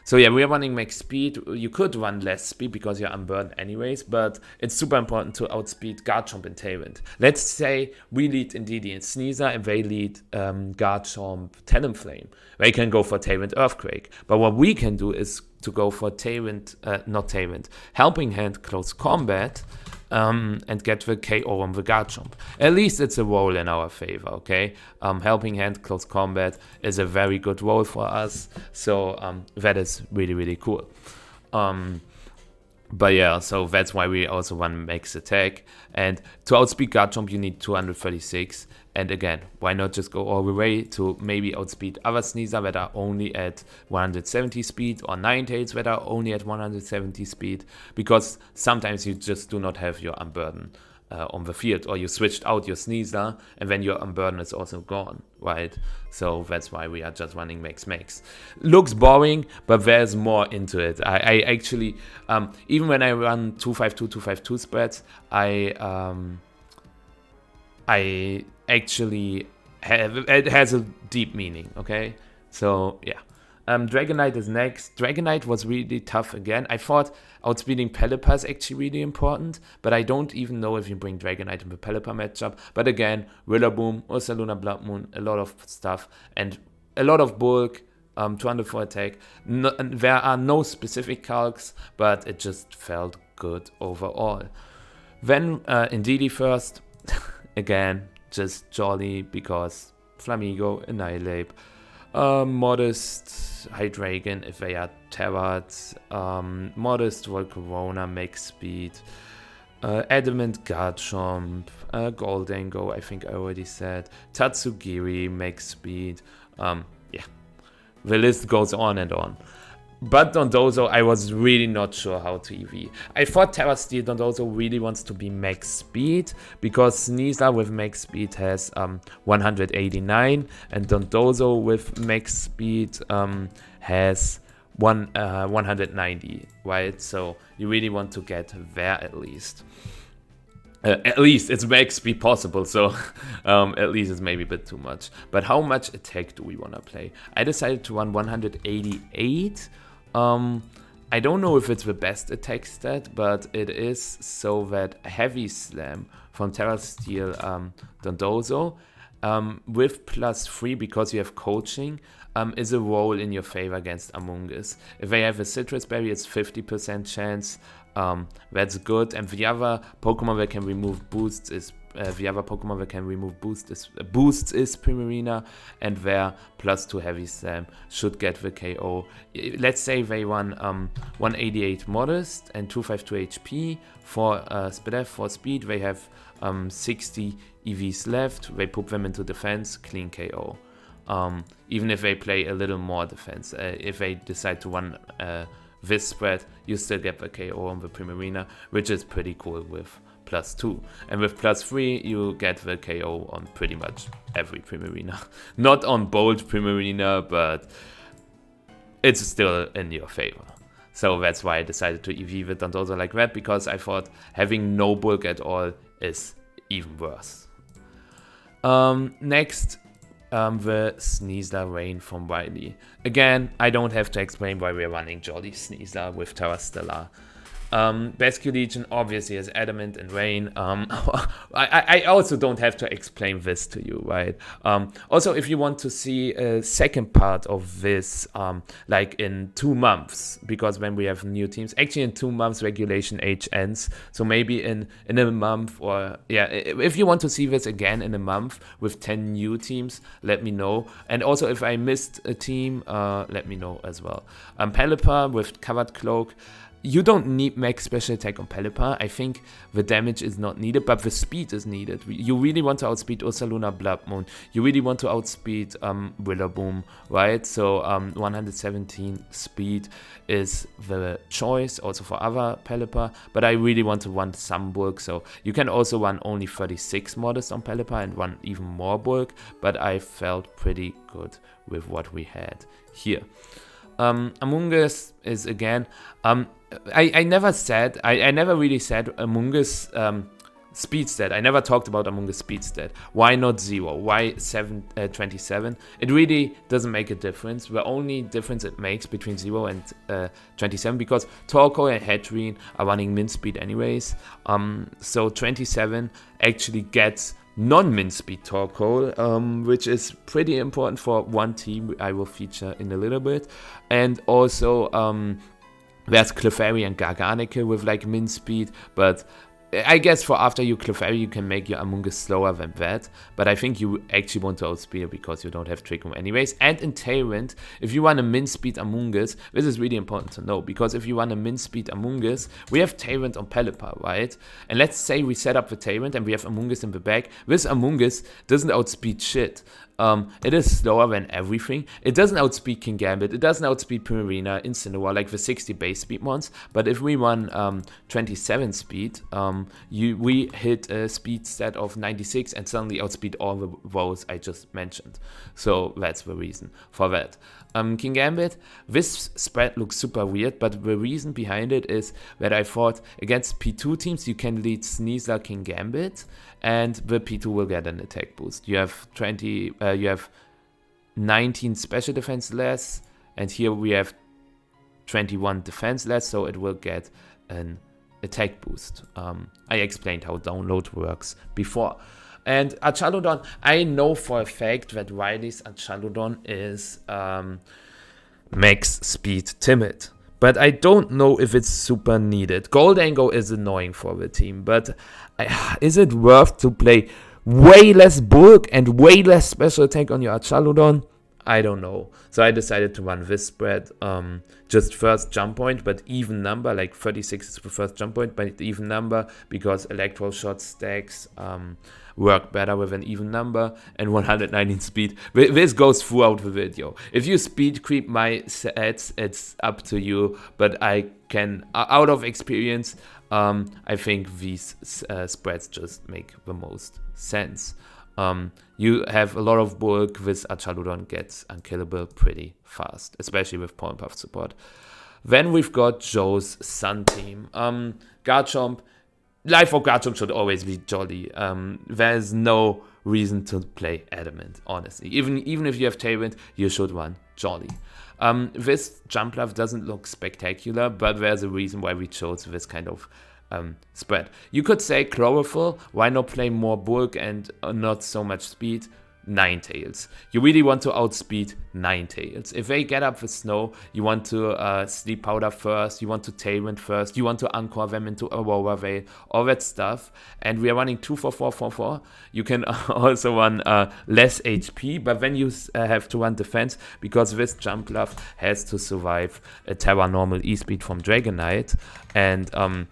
So yeah, we are running max speed. You could run less speed because you're unburdened anyways, but it's super important to outspeed Garchomp and Tailwind. Let's say we lead Indeedee and Sneasler and they lead Garchomp Talonflame. They can go for Tailwind Earthquake. But what we can do is to go for Tailwind, not Tailwind, Helping Hand Close Combat and get the KO on the Garchomp. At least it's a roll in our favor, okay? Helping Hand close combat is a very good roll for us, so that is really, really cool. But yeah, so that's why we also want max attack. And to outspeed Garchomp, you need 236. And again, why not just go all the way to maybe outspeed other Sneasler that are only at 170 speed, or Ninetales that are only at 170 speed, because sometimes you just do not have your Unburden on the field, or you switched out your Sneasler and then your Unburden is also gone, right? So that's why we are just running max. Looks boring, but there's more into it. I actually, even when I run 252 spreads, I actually have, it has a deep meaning, okay? So yeah. Dragonite is next. Dragonite was really tough again. I thought outspeeding Pelipper is actually really important, but I don't even know if you bring Dragonite in the Pelipper matchup. But again, Rillaboom, Ursaluna, Bloodmoon, a lot of stuff, and a lot of bulk, 204 attack. No, there are no specific calcs, but it just felt good overall. Then Indeedee first, again, just jolly because Flamigo, Annihilate. Modest Hydreigon if they are Terrats, modest Volcarona max speed, Adamant Garchomp, Gholdengo, I think I already said, Tatsugiri max speed, yeah, the list goes on and on. But Dozo, I was really not sure how to EV. I thought Terra Steel Dozo really wants to be max speed, because Sneasler with max speed has 189, and Dozo with max speed has 190, right? So you really want to get there at least. At least it's max speed possible, so at least it's maybe a bit too much. But how much attack do we want to play? I decided to run 188. I don't know if it's the best attack stat, but it is so that Heavy Slam from Terra Steel Dozo with +3, because you have coaching, is a roll in your favor against Amoonguss. If they have a Citrus Berry, it's 50% chance. That's good. And the other Pokemon that can remove boosts is boosts is Primarina, and their +2 Heavy Slam should get the KO. Let's say they run 188 Modest and 252 HP for speed. They have 60 EVs left. They put them into defense, clean KO. Even if they play a little more defense, if they decide to run this spread, you still get the KO on the Primarina, which is pretty cool with +2. And with +3, you get the KO on pretty much every Primarina. Not on bold Primarina, but it's still in your favor. So that's why I decided to EV with Dozo like that, because I thought having no bulk at all is even worse. Next, the Sneasler Rain from Wiley. Again, I don't have to explain why we're running Jolly Sneasler with Terra Stellar. Best Legion obviously is Adamant and Rain. I also don't have to explain this to you, right? Also, if you want to see a second part of this, like in 2 months, because when we have new teams, actually in 2 months regulation age ends, so maybe in a month, or yeah, if you want to see this again in a month with 10 new teams, let me know. And also if I missed a team, let me know as well. Pelipper with Covered Cloak. You don't need max special attack on Pelipper. I think the damage is not needed, but the speed is needed. You really want to outspeed Ursaluna, Bloodmoon. You really want to outspeed Rillaboom, right? So 117 speed is the choice, also for other Pelipper. But I really want to run some bulk, so you can also run only 36 Modest on Pelipper and run even more bulk. But I felt pretty good with what we had here. Amoonguss is again, I never really said Amoonguss speed stat. I never talked about Amoonguss speed stat. Why not 0? Why 27? It really doesn't make a difference. The only difference it makes between 0 and 27, because Torkoal and Hatterene are running min speed anyways. So 27 actually gets non-min speed Torkoal, which is pretty important for one team I will feature in a little bit. And also there's Clefairy and Garganacl with like min speed, but I guess for after you Clefairy, you can make your Amoonguss slower than that, but I think you actually want to outspeed it because you don't have Trick Room anyways. And in Tailwind, if you want a min speed Amoonguss, this is really important to know, because if you want a min speed Amoonguss, we have Tailwind on Pelipper, right? And let's say we set up the Tailwind and we have Amoonguss in the back. This Amoonguss doesn't outspeed shit. It is slower than everything. It doesn't outspeed King Gambit. It doesn't outspeed Primarina, Incineroar, like the 60 base speed ones. But if we run 27 speed, we hit a speed stat of 96 and suddenly outspeed all the woes I just mentioned. So that's the reason for that. King Gambit, this spread looks super weird, but the reason behind it is that I thought against P2 teams you can lead Sneasler King Gambit, and the P2 will get an attack boost. You have 19 special defense less, and here we have 21 defense less, so it will get an attack boost. I explained how download works before. And Archaludon, I know for a fact that Riley's Archaludon is max speed timid. But I don't know if it's super needed. Gholdengo is annoying for the team, but is it worth to play way less bulk and way less special attack on your Archaludon? I don't know. So I decided to run this spread. Just first jump point, but even number, like 36 is the first jump point, but even number, because Electro Shot stacks work better with an even number, and 119 speed. This goes throughout the video. If you speed creep my sets, it's up to you, but I can, out of experience, I think these spreads just make the most sense. You have a lot of bulk. This Archaludon gets unkillable pretty fast, especially with Pollen Puff support. Then we've got Joe's Sun team. Garchomp. Life of Garchomp should always be jolly. There's no reason to play Adamant, honestly. Even if you have Tailwind, you should run jolly. This Jumpluff doesn't look spectacular, but there's a reason why we chose this kind of spread. You could say Chlorophyll, why not play more bulk and not so much speed? Ninetales. You really want to outspeed Ninetales. If they get up with snow, you want to Sleep Powder first, you want to Tailwind first, you want to Anchor them into Aurora Veil, all that stuff. And we are running 2-4-4-4-4. You can also run less HP, but then you have to run defense, because this Jumpluff has to survive a Terra normal E-speed from Dragonite. And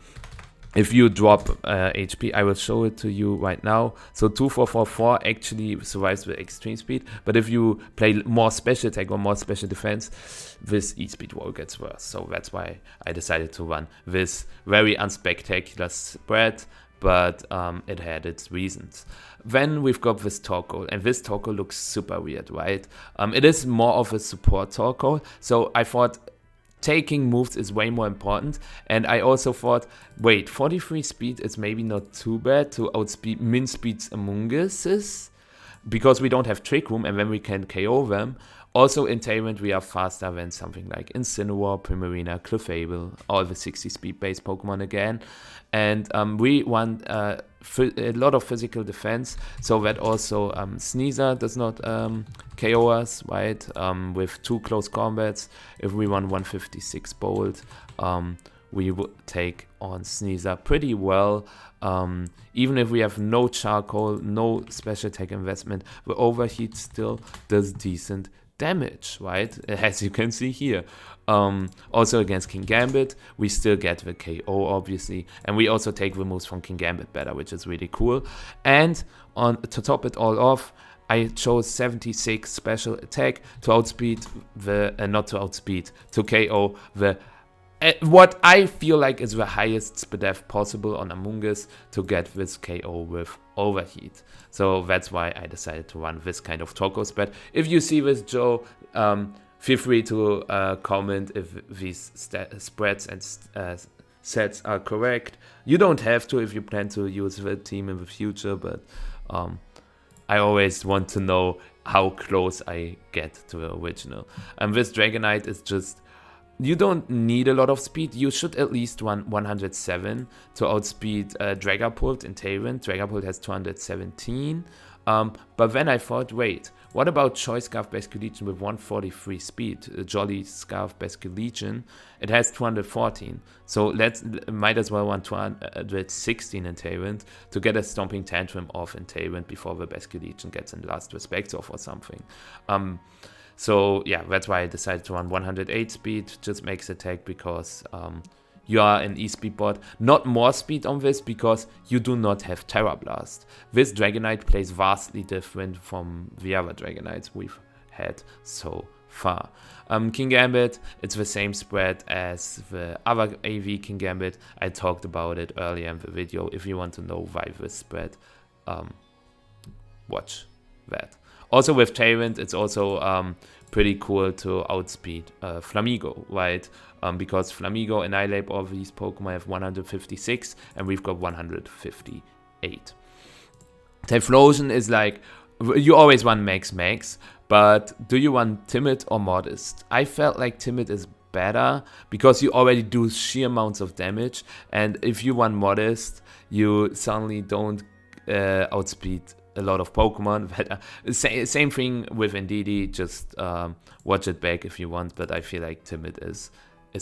if you drop HP, I will show it to you right now. So 2-4-4-4 actually survives with extreme speed, but if you play more special attack or more special defense, this E-speed wall gets worse. So that's why I decided to run this very unspectacular spread, but it had its reasons. Then we've got this Torkoal, and this Torkoal looks super weird, right? It is more of a support Torkoal, so I thought taking moves is way more important, and I also thought, wait, 43 speed is maybe not too bad to outspeed min speeds Amoongus's, because we don't have Trick Room and then we can KO them. Also in Tailwind we are faster than something like Incineroar, Primarina, Clefable, all the 60 speed based Pokemon again. And we want a lot of physical defense, so that also Sneasler does not KO us, right? With 2 close combats, if we run 156 Bolt, we would take on Sneasler pretty well. Even if we have no Charcoal, no special attack investment, the Overheat still does decent damage, right? As you can see here. Also against King Gambit, we still get the KO, obviously, and we also take the moves from King Gambit better, which is really cool. And to top it all off, I chose 76 special attack to outspeed the, not to outspeed, to KO the what I feel like is the highest speed def possible on Amoonguss to get this KO with Overheat. So that's why I decided to run this kind of Torkoal spread. If you see this, Joe, feel free to comment if these spreads and sets are correct. You don't have to if you plan to use the team in the future, but I always want to know how close I get to the original. And this Dragonite is just, you don't need a lot of speed. You should at least run 107 to outspeed Dragapult in Tailwind. Dragapult has 217. But then I thought, wait, What about Choice Scarf Basculegion with 143 speed? Jolly Scarf Basculegion, it has 214. So might as well want 216 in Tailwind to get a Stomping Tantrum off in Tailwind before the Basculegion gets in Last Respect off or something. So yeah, that's why I decided to run 108 speed, just makes attack because you are an E-speed bot. Not more speed on this because you do not have Terra Blast. This Dragonite plays vastly different from the other Dragonites we've had so far. King Gambit, it's the same spread as the other AV King Gambit. I talked about it earlier in the video. If you want to know why this spread, watch that. Also with Tailwind, it's also pretty cool to outspeed Flamigo, right? Because Flamigo, Annihilate, all these Pokemon have 156 and we've got 158. Typhlosion is like, you always want Max, but do you want Timid or Modest? I felt like Timid is better because you already do sheer amounts of damage, and if you want Modest, you suddenly don't outspeed a lot of Pokemon. Same thing with Indeedee, just watch it back if you want, but I feel like Timid is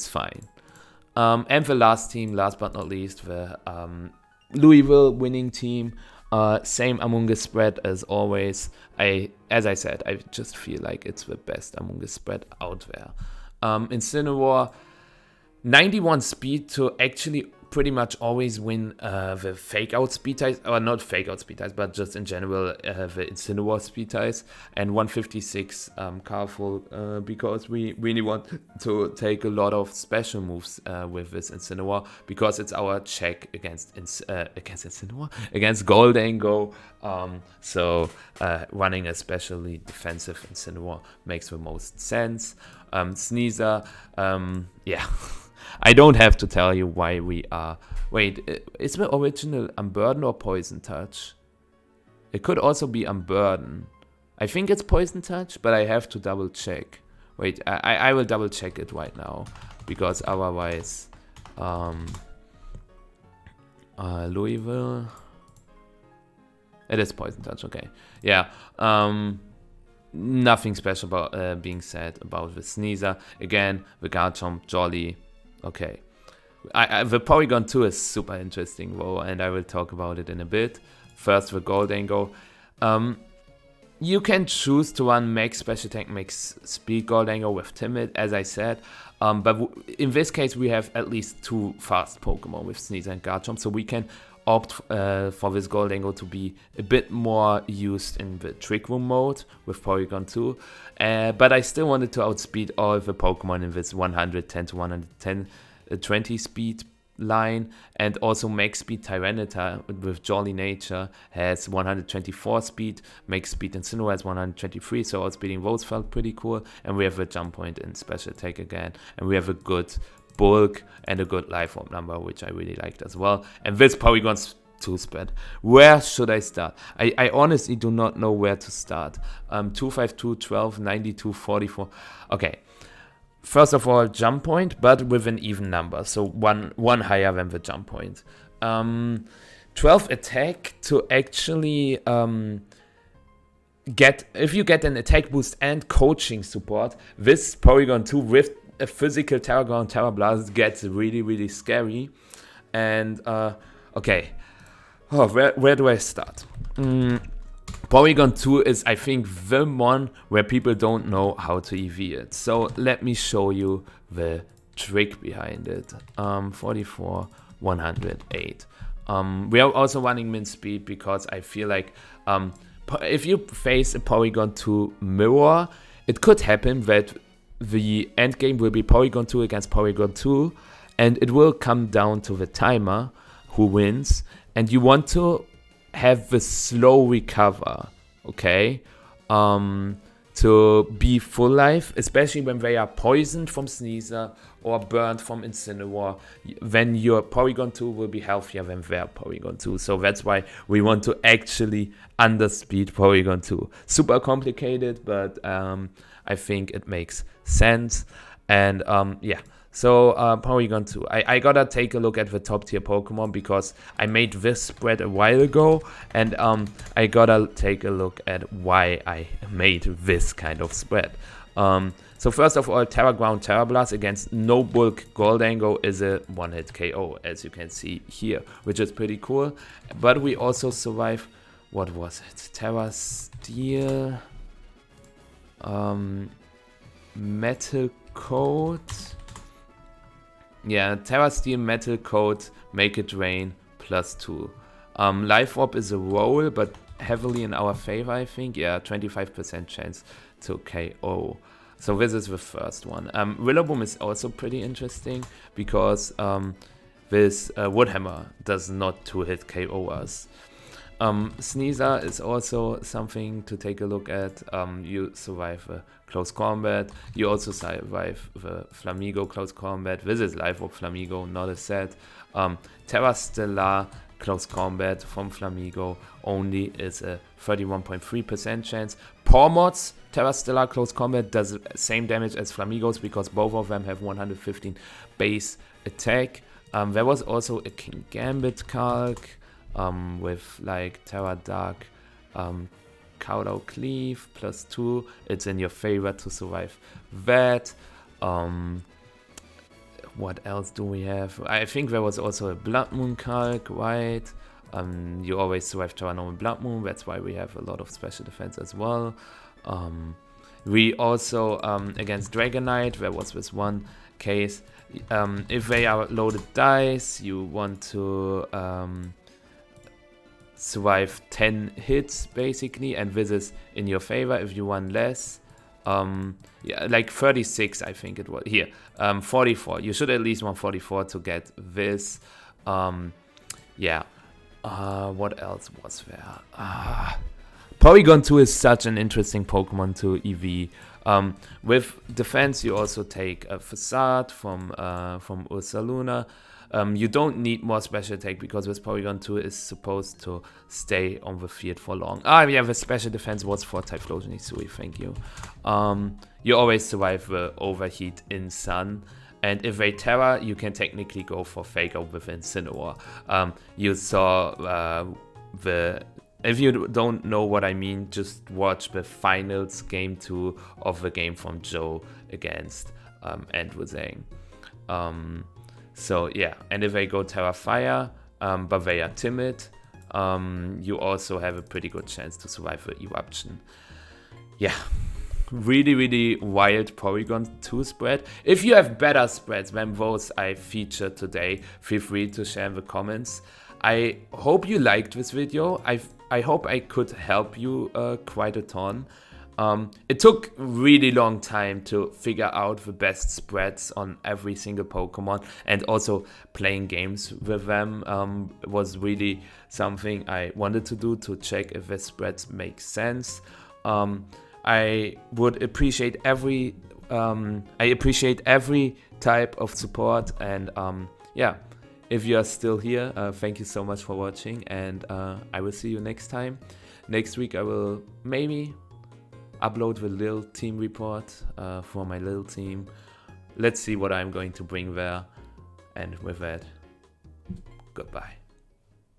fine. And the last team, last but not least, the Louisville winning team. Same Among Us spread as always. As I said, I just feel like it's the best Among Us spread out there. Incineroar, 91 speed to actually pretty much always win the fake out speed ties, or not fake out speed ties, but just in general the Incineroar speed ties, and 156 powerful because we really want to take a lot of special moves with this Incineroar, because it's our check against Incineroar, against Gholdengo. So running a specially defensive Incineroar makes the most sense. Sneasler, yeah. I don't have to tell you why we are... Wait, is the original Unburden or Poison Touch? It could also be Unburden. I think it's Poison Touch, but I have to double check. Wait, I will double check it right now, because otherwise... Louisville... It is Poison Touch, okay. Yeah, nothing special about being said about the Sneasler. Again, the Garchomp, Jolly... Okay, the Porygon 2 is super interesting though, and I will talk about it in a bit. First, the Gholdengo. You can choose to run Max Special Attack, Max Speed Gholdengo with Timid, as I said. But in this case, we have at least 2 fast Pokemon with Sneasler and Garchomp, so we can opt for this Gholdengo to be a bit more used in the Trick Room mode with Porygon 2. But I still wanted to outspeed all the Pokemon in this 110 to 110 20 speed line, and also Max Speed Tyranitar with Jolly Nature has 124 speed, Max Speed Incineroar has 123, so outspeeding those felt pretty cool. And we have a jump point in Special Attack again, and we have a good bulk and a good life orb number, which I really liked as well. And this Porygon's 2 spread. Where should I start? I honestly do not know where to start. 252, 12, 92, 44. Okay. First of all, jump point, but with an even number, so one higher than the jump point. 12 attack to actually if you get an attack boost and coaching support, this Porygon 2 with a physical Terra Ground, Terra Blast gets really, really scary. And okay, where do I start? Porygon 2 is, I think, the one where people don't know how to EV it. So let me show you the trick behind it. 44, 108. We are also running min speed because I feel like if you face a Porygon 2 mirror, it could happen that the end game will be Porygon 2 against Porygon 2, and it will come down to the timer who wins, and you want to have the slow recover, okay, to be full life, especially when they are poisoned from Sneasler or burned from Incineroar. Then your Porygon 2 will be healthier than their Porygon 2, so that's why we want to actually underspeed Porygon 2. Super complicated, but I think it makes sense. And yeah, So Porygon 2. I gotta take a look at the top tier Pokemon because I made this spread a while ago, and I gotta take a look at why I made this kind of spread. So first of all, Terra Ground Terra Blast against no bulk Gholdengo is a one-hit KO, as you can see here, which is pretty cool. But we also survive, what was it? Terra Steel, Metal Coat. Yeah, Terra Steel, Metal Coat, Make It Rain, +2. Life Orb is a roll, but heavily in our favor, I think. Yeah, 25% chance to KO. So this is the first one. Rillaboom is also pretty interesting because this Woodhammer does not 2-hit KO us. Sneasler is also something to take a look at. You survive a close combat. You also survive the Flamigo close combat. This is Life Orb Flamigo, not a set. Terra Stellar close combat from Flamigo only is a 31.3% chance. Pormods Terra Stellar close combat does the same damage as Flamigos because both of them have 115 base attack. There was also a King Gambit calc with like Terra Dark Cowdow Cleave +2. It's in your favor to survive that. What else do we have? I think there was also a Bloodmoon calc, right? You always survive Terra Normal Bloodmoon, that's why we have a lot of special defense as well. We also, against Dragonite, there was this one case. If they are loaded dice, you want to survive 10 hits basically, and this is in your favor. If you want less, yeah, like 36 I think it was here, 44, you should at least want 44 to get this. Yeah, what else was there? Porygon 2 is such an interesting Pokemon to EV. With defense you also take a Facade from Ursaluna. You don't need more special attack because this Porygon 2 is supposed to stay on the field for long. Yeah, the special defense was for Typhlosion Isui, thank you. You always survive the overheat in Sun. And if they Terra, you can technically go for Fake Out with Incineroar. You saw if you don't know what I mean, just watch the finals game 2 of the game from Joe against Endwazang. So yeah, and if they go Tera Fire, but they are timid, you also have a pretty good chance to survive the Eruption. Yeah, really wild Porygon 2 spread. If you have better spreads than those I featured today, feel free to share in the comments. I hope you liked this video. I hope I could help you quite a ton. It took really long time to figure out the best spreads on every single Pokemon, and also playing games with them was really something I wanted to do to check if the spreads make sense. I would appreciate every type of support, and yeah, if you are still here, thank you so much for watching, and I will see you next time. Next week I will maybe upload the little team report for my little team. Let's see what I'm going to bring there, and with that, goodbye.